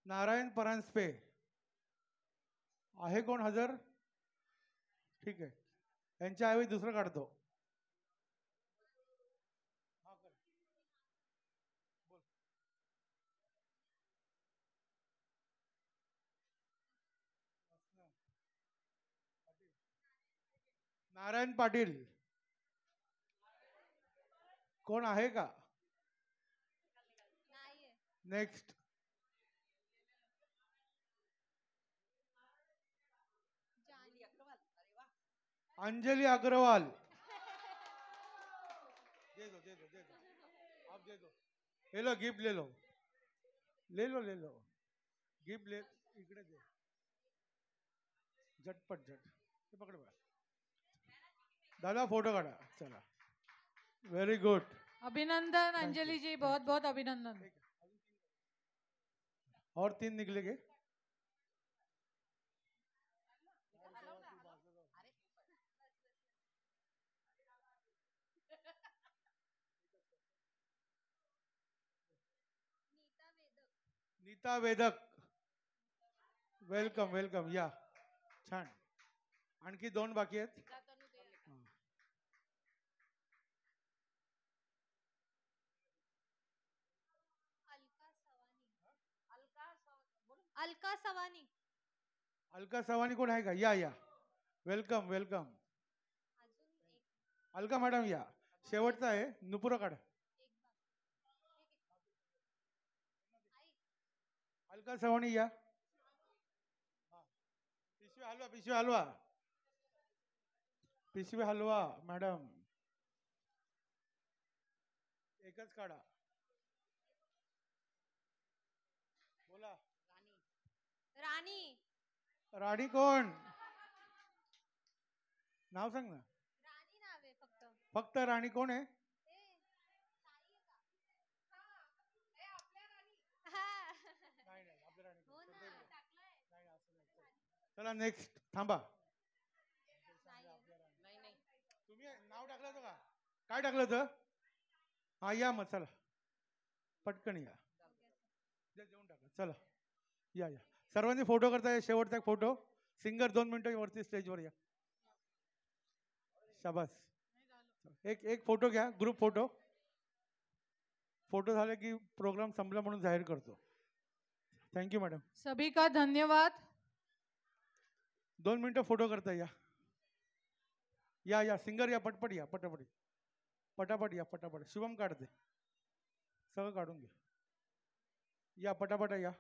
नारायण परांजपे आहे कोण हजर? ठीक आहे, यांच्याऐवजी दुसरं काढतो. नारायण पाटील कोण आहे का? नेक्स्ट. अंजलि अग्रवाल. दे दो दे दो दे दो, आप दे दो. ले लो गिफ्ट, ले लो ले लो ले लो गिफ्ट ले. इकडे दे झटपट झट. हे पकड बघा दादा, फोटो काढा. चला, व्हेरी गुड. अभिनंदन अंजलि जी, बहुत बहुत अभिनंदन. और 3 निकले गए. नीता वेदक, वेलकम वेलकम. या, छान. आणखी 2 बाकी आहेत. अलका सवानी. अलका सवानी कोण आहे का? या या, वेलकम वेलकम. अलका मॅडम या. शेवटचा आहे नुपुरा काढ. अलका सवानी या. पिशवी हलवा, पिशवी हलवा, पिशवी हलवा मॅडम. एकच काढा. बोला. राणी. राणी कोण? नाव सांग ना. राणी नाव आहे फक्त. फक्त राणी कोण आहे? चला नेक्स्ट. थांबा, तुम्ही नाव टाकलं होतं का? काय टाकलं होतं? हा या मग, चला पटकन या. देऊन टाका. चला या या, सर्वांनी फोटो करताय. शेवटचा फोटो. सिंगर 2 मिनिटं वरती स्टेजवर या. शाबास. एक एक फोटो घ्या, ग्रुप फोटो. फोटो झाले की प्रोग्राम संपला म्हणून जाहीर करतो. Thank you madam. सभी का धन्यवाद. 2 मिनिटं फोटो करता या. या या, सिंगर या, पटपट या, पटापट पटापट या, पटापट. शुभम काढते, सगळं काढून घ्या. या पटापट या.